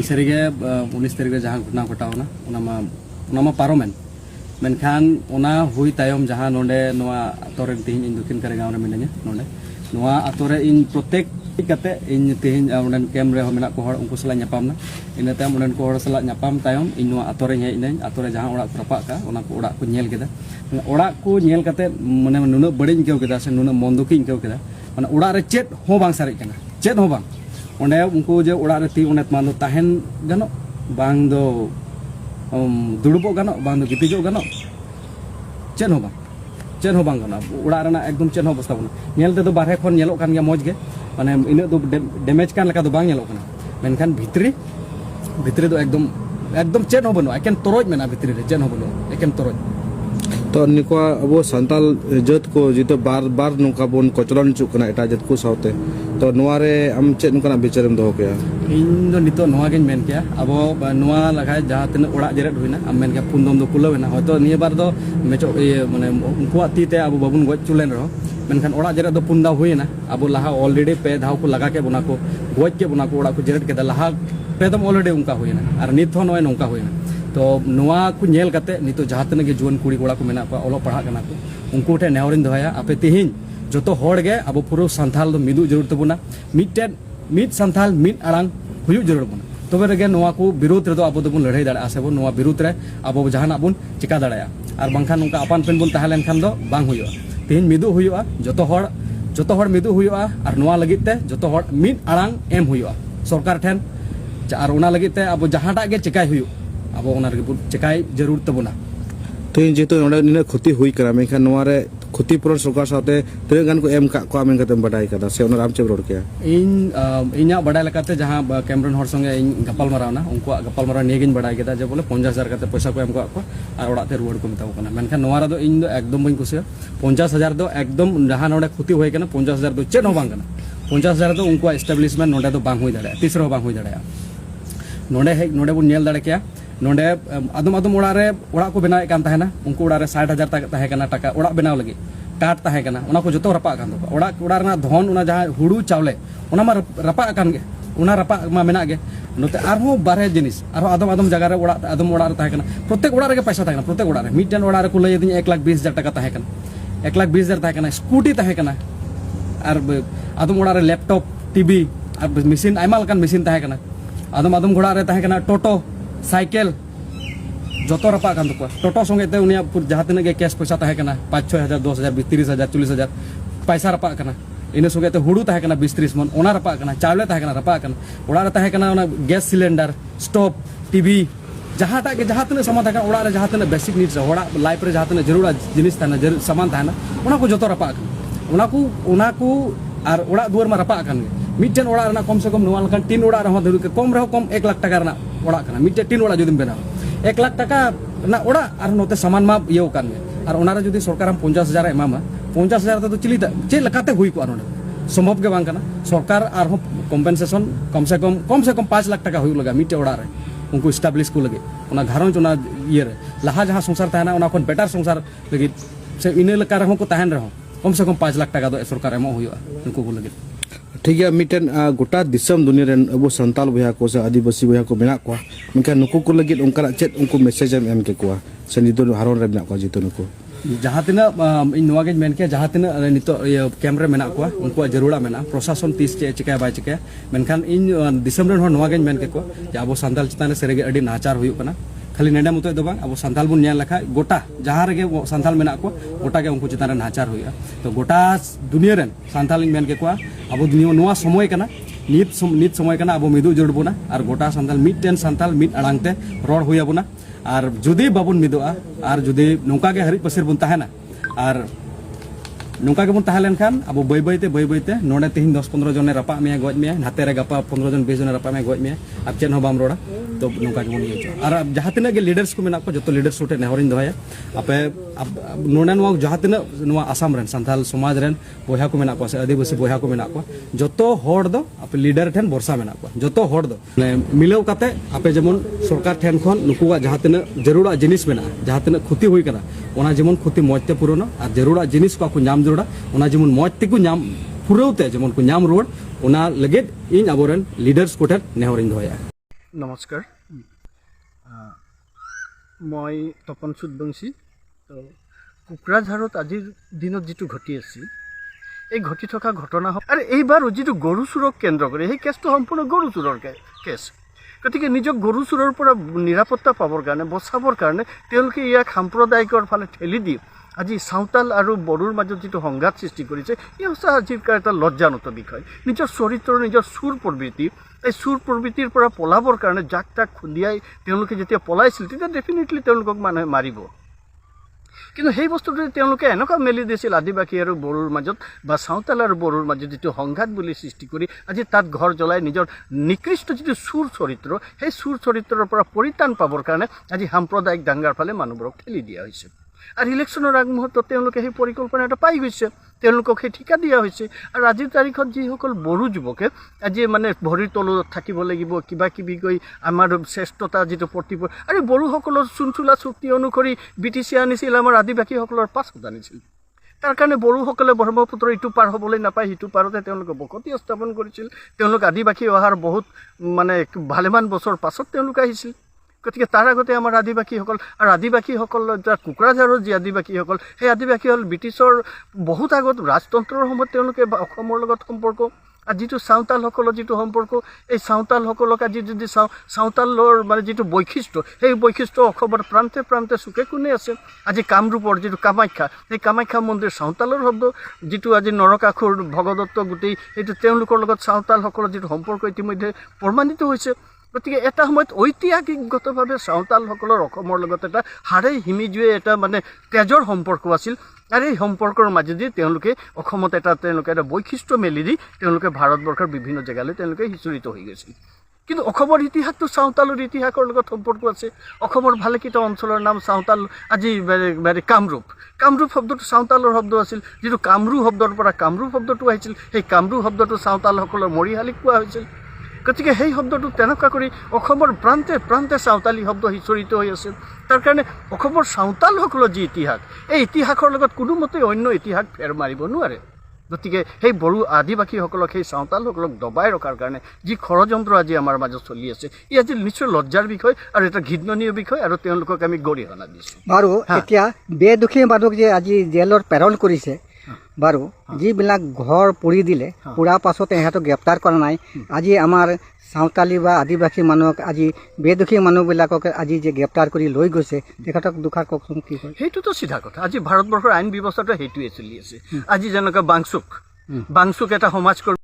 सारीगे 19 तारीख रे जहां घटना घटावना ओना पारोमेन मेनखान ओना हुई तायम जहां नोंडे नोआ आतोरे तिहिन इन दक्षिण करेगांव रे मिनाया नोंडे नोआ आतोरे इन प्रत्येक कते इन तिहिन ओंडन कैम रे मेना को हर उनको सला न्यापामना इन तायम ओंडन को हर सला न्यापाम तायम इन नोआ आतोरे हेज इनाई आतोरे जहां ओड़ा रपाक का ओना को ओड़ा को नेल केदा ओड़ा को नेल कते माने नुना बड़िन केव केदा से नुना मंदुकिन केव केदा माने ओड़ा रे चेत हो बांग सारे केना चेत हो बांग ओंडे उनको जे ओड़ा रे ती ओने मानो ताहेन गानो बांग दो दुड़बो गानो बांग दो गितिजो गानो चेन हो बांग गानो ओड़ा रेना एकदम चेन हो बस्ता बना नेल ते दो बारहे खन नेलो कान गया मौज गे माने इन दो डैमेज कान लका दो बांग नेलो काना मेनखान भितरी दो एकदम चेन हो बनो एकेन तोरज मेना भितरी रे चेन हो बनो एकेन तोरज तो निको अब सानताल जत को जितो बार बार नोका बोन कचलन चुक कना एटा जत को सावते तो नोआरे आम चेत नोकना बिचारम दो के इन दो नितो नोआ गेन मेन के अब नोआ लगा जहां तने ओड़ा जेरेट हुइना आम मेन के पुनदम दो कुलवेना हयतो निये बार दो मेचो माने उनको तीते अब बाबुन गज चुलेन रहो मेनखान ओड़ा जेरेट दो पुनदा हुइना अब लहा ऑलरेडी पे धाव को लगा के बना को गज के बना को ओड़ा को जेरेट के लहा पे दम ऑलरेडी उनका हुइना और नित हो नोय नोंका हुइना तो नोआ को नेल कते नितो जहां तने के जुवन कुड़ी कोड़ा को मेना को ओलो पढ़ा कना को उनको ठे नेहरिन दोया आपे तिहिन जतो होड़ गे अब पुरो संथाल दो मिदु जरूर तबुना मिट संथाल मिट आड़ांग हुयु जरूर बना तबे रेगे नोआ को विरोध रे दो अब दबुन लड़ाई दाड़ा आसे बो नोआ विरोध रे अब जहाना बुन चिका दाड़ाया और बांखान उनका अपान पेन बुन ताहलेन खान दो बांग हुयुआ तिहिन मिदु हुयुआ जतो होड़ मिदु हुयुआ और नोआ लगित ते जतो होड़ मिट आड़ांग एम हुयुआ सरकार ठेन और ओना लगित ते अब जहाटा गे चिकाय हुयु अब ओना रे चिकाय जरूर तबुना तो इन जेतो नोडे निना क्षति हुई करा मेखान नोआरे क्षतिपूरण सरकार साथे तने गान को एम का को आमेन कते बडाई कदा से ओना रामचेब रोड के इन इना बडाई लकाते जहां कैमरन हर संगे इन गपाल मारावना उनको गपाल मारा नेगिन बडाई केदा जे बोले 50000 कते पैसा को एम को और ओडाते रुवाड़ को मिताव कना मेनखान नोआरा दो इन दो एकदम बइन कुसिया 50000 दो एकदम जहां नोडे क्षति होय कना 50000 दो चेन हो बांग कना 50000 दो उनको एस्टैब्लिशमेंट नोडे दो बांग होय दाड़े तीसरो बांग होय दाड़े नोडे बो नेल दाड़े के नोडे आदम ओड़ा को बनाए कान ताहेना उनको ओड़ा रे 60000 ताहे कना टाका ओड़ा बनाव लगी काट ताहे कना ओना को जतो रपा कान दो ओड़ा रना धन ओना जहां हुड़ू चावले ओना मा रपा कान गे ओना रपा मा मेना गे नोते आरो बारे जिनिस आरो आदम जगह रे ओड़ा रे ताहे कना प्रत्येक ओड़ा रे पैसा ताहे कना प्रत्येक ओड़ा रे मिटन ओड़ा रे को लय दिन 1,20,000 टाका ताहे कना 1,20,000 ताहे कना स्कूटी ताहे कना और आदम ओड़ा रे लैपटॉप टीवी और मशीन आइमा लकान मशीन ताहे कना आदम घोड़ा रे ताहे कना टोटो साइकेल जतो रपा कान तको टोटो संगे ते उनिया जहां तने के कैश पैसा ताहे कना 5-6,000 10,000 30,000 40,000 पैसा रपा कना इन संगे ते हुड़ू ताहे कना 20-30 मन ओना रपा कना चावले ताहे कना रपा कना ओड़ा रे ताहे कना ओना गैस सिलेंडर स्टोव टीवी जहां तने सामान ताहे कना ओड़ा रे जहां तने बेसिक नीड्स ओड़ा लाइफ रे जहां तने जरूरा जिनिस ताना जरूर सामान ताना ओना को जतो रपा कना ओना को और ओड़ा दुआर मा रपा कन मिटन ओड़ा रना कम से कम नोआ लकन 3 ओड़ा रहो धरु के कम रहो कम 1 लाख टाका रना ओड़ा कना मिटे 3 ओड़ा जुदिम बेना 1 लाख टाका ना ओड़ा और नोते सामान मा इयो कान और ओना रे जुदी सरकार हम 50,000 एमामा 50,000 तो चिलिता चे लकाते हुई को नोने संभव के बांग कना सरकार और कम्पेनसेशन कम से कम 5 लाख टाका हुई लगा मिटे ओड़ा रे उनको एस्टैब्लिश को लगे ओना घरन ओना ये रे लहा जहां संसार ताना ओना कोन बेटर संसार लगी से इने लका रहो को ताहन रहो कम से कम 5 लाख टाका दो सरकार एमो हुआ उनको को लगे ठीक है मिटन गोटा दिसम दुनिया रे अब संताल बया को से आदिवासी बया को मेना को मेनका नुको को लगे उनका चेत उनको मैसेज एम के को से नितो हारोन रे मेना को जितो नुको जहां तिना इन नोआ गेज मेन के जहां तिना नितो कैमरा मेना को उनको जरूरा मेना प्रशासन तीस चिका बाय चिका मेनखान इन दिसम रे नोआ गेज मेन के को अब संताल चितान सेरेगे अडी नाचार हुयु कना खाली नेडा मुतो दो बांग अब संताल बुन नेल लखा गोटा जहां रे संताल मेना को गोटा के उनको चितान नाचार हुया तो गोटा दुनिया रे संताल मेन के को अब दुनिया नोआ समय कना नित समय कना अब मिदु जरूर बोना और गोटा संताल मिटन संताल मिट अड़ांगते रोड हुया बोना और जुदी बाबुन मिदुआ और जुदी नौका के हरि पसिर बुन ताहेना और नौका के बुन ताहेलन खान अब बय बयते नोडे तिहिन 10-15 जने रपा में गज में हाते रे गपा 15 जन 20 जन रपा में गज में अब चेन हो बाम रोड़ा तो नौका के बुन ये और जहां तिना के लीडर्स को मेना को जतो लीडर्स सोटे नेहरिन दोया आपे नोडे नो जहां तिना नो आसाम रेन संथाल समाज रेन बोया को मेना को से आदिवासी बोया को मेना को जतो होड़ दो आपे लीडर ठेन भरोसा मेना को जतो होड़ दो मिलाव काते आपे जेमन सरकार ठेन खन नुकुवा जहां तिना जरूरा जिनिस मेना जहां तिना क्षति हुई कना ओना जेमन क्षति मजते पुरोनो और जरूरा जिनिस को नाम जरूरा ओना जेमन मजते को नाम पुरौते जेमन को नाम रोड ओना लगे इन अबोरन लीडर्स कोठे नेहरिन दोया। নমস্কাৰ মই তপন চুদবংশী তো কোকৰাঝাৰত আজিৰ দিনত যিটো ঘটি আছে এই ঘটি থকা ঘটনা আৰু এইবাৰ যিটো গৰু চুৰক কেন্দ্ৰ কৰি সেই কেছটো সম্পূৰ্ণ গৰু চুৰৰ কেছ গতিকে নিজক গৰু চুৰৰ পৰা নিৰাপত্তা পাবৰ কাৰণে বচাবৰ কাৰণে তেওঁলোকে ইয়াক সাম্প্ৰদায়িকৰ ফালে ঠেলি দি আজি সাঁওতাল আৰু বড়োৰ মাজত যিটো সংঘাত সৃষ্টি কৰিছে এই সঁচা আজিৰ এটা লজ্জানত বিষয় নিজৰ চৰিত্ৰ নিজৰ চুৰ প্ৰবৃত্তি এই চুৰ প্ৰবৃত্তিৰ পৰা পলাবৰ কাৰণে যাক তাক খুন্দিয়াই তেওঁলোকে যেতিয়া পলাইছিল তেতিয়া ডেফিনেটলি তেওঁলোকক মানুহে মাৰিব কিন্তু সেই বস্তুটো তেওঁলোকে এনেকুৱা মেলি দিছিল আদিবাসী আৰু বড়োৰ মাজত বা সাঁওতাল আৰু বড়োৰ মাজত যিটো সংঘাত বুলি সৃষ্টি কৰি আজি তাত ঘৰ জ্বলাই নিজৰ নিকৃষ্ট যিটো চুৰ চৰিত্ৰ সেই চুৰ চৰিত্ৰৰ পৰা পৰিত্ৰাণ পাবৰ কাৰণে আজি সাম্প্ৰদায়িক দাঙ্গাৰ ফালে মানুহবোৰক ঠেলি দিয়া হৈছে আৰু ইলেকশ্যনৰ আগমুহূৰ্তত তেওঁলোকে সেই পৰিকল্পনা এটা পাই গৈছে তেওঁলোকক সেই ঠিকা দিয়া হৈছে আৰু আজিৰ তাৰিখত যিসকল বড়ো যুৱকে আজি মানে ভৰিৰ তলত থাকিব লাগিব কিবা কিবি কৈ আমাৰ শ্ৰেষ্ঠতা যিটো প্ৰতিপদ আৰু বড়োসকলৰ চুনচোলা চুক্তি অনুসৰি BTC আনিছিল আমাৰ আদিবাসীসকলৰ পাছত আনিছিল তাৰ কাৰণে বড়োসকলে ব্ৰহ্মপুত্ৰ ইটো পাৰ হ'বলৈ নাপায় সিটো পাৰতে তেওঁলোকে বসতি স্থাপন কৰিছিল তেওঁলোক আদিবাসী অহাৰ বহুত মানে ভালেমান বছৰ পাছত তেওঁলোক আহিছিল গতিকে তাৰ আগতে আমাৰ আদিবাসীসকল আৰু আদিবাসীসকল কোকৰাঝাৰৰ যি আদিবাসীসকল সেই আদিবাসী হ'ল ব্ৰিটিছৰ বহুত আগত ৰাজতন্ত্ৰৰ সময়ত তেওঁলোকে অসমৰ লগত সম্পৰ্ক আৰু যিটো সাঁওতালসকলৰ যিটো সম্পৰ্ক এই সাঁওতালসকলক আজি যদি সাঁওতালৰ মানে যিটো বৈশিষ্ট্য সেই বৈশিষ্ট্য অসমৰ প্ৰান্তে প্ৰান্তে চুকে কোণে আছে আজি কামৰূপৰ যিটো কামাখ্যা সেই কামাখ্যা মন্দিৰ সাঁওতালৰ শব্দ যিটো আজি নৰকাসুৰ ভগদত্ত গোটেই সেইটো তেওঁলোকৰ লগত সাঁওতালসকলৰ যিটো সম্পৰ্ক ইতিমধ্যে প্ৰমাণিত হৈছে গতিকে এটা সময়ত ঐতিহাসিকগতভাৱে সাঁওতালসকলৰ অসমৰ লগত এটা হাড়ে হিমিজুৱে এটা মানে তেজৰ সম্পৰ্ক আছিল আৰু এই সম্পৰ্কৰ মাজেদি তেওঁলোকে অসমত তেওঁলোকে এটা বৈশিষ্ট্য মেলি দি তেওঁলোকে ভাৰতবৰ্ষৰ বিভিন্ন জেগালৈ তেওঁলোকে সিঁচৰিত হৈ গৈছিল কিন্তু অসমৰ ইতিহাসটো সাঁওতালৰ ইতিহাসৰ লগত সম্পৰ্ক আছে অসমৰ ভালেকেইটা অঞ্চলৰ নাম সাঁওতাল আজি কামৰূপ শব্দটো সাঁওতালৰ শব্দ আছিল যিটো কামৰূপ শব্দৰ পৰা কামৰূপ শব্দটো আহিছিল সেই কামৰূপ শব্দটো সাঁওতালসকলৰ মৰিশালীক কোৱা হৈছিল গতিকে সেই শব্দটো তেনেকুৱা কৰি অসমৰ প্ৰান্তে প্ৰান্তে সাঁওতালী শব্দ সিঁচৰিত হৈ আছে তাৰ কাৰণে অসমৰ সাঁওতালসকলৰ যি ইতিহাস এই ইতিহাসৰ লগত কোনোমতে অন্য ইতিহাস ফেৰ মাৰিব নোৱাৰে গতিকে সেই বড়ো আদিবাসীসকলক সেই সাঁওতালসকলক দবাই ৰখাৰ কাৰণে যি ষড়যন্ত্ৰ আজি আমাৰ মাজত চলি আছে ই আজি নিশ্চয় লজ্জাৰ বিষয় আৰু এটা ঘৃণনীয় বিষয় আৰু তেওঁলোকক আমি গৰিহণা দিছোঁ বাৰু এতিয়া বেদুখী মানুহক যে আজি জেলত প্ৰেৰণ কৰিছে বাৰু যিবিলাক ঘৰ পুৰি দিলে পুৰাৰ পাছতে ইহঁতক গ্ৰেপ্তাৰ কৰা নাই আজি আমাৰ সাঁওতালী বা আদিবাসী মানুহক আজি বেদুখী মানুহবিলাকক আজি যে গ্ৰেপ্তাৰ কৰি লৈ গৈছে তেখেতক দুখাৰ কওকচোন কি হয় সেইটোতো চিধা কথা আজি ভাৰতবৰ্ষৰ আইন ব্যৱস্থাটো সেইটোৱে চলি আছে আজি যেনেকৈ বাংচুক এটা সমাজ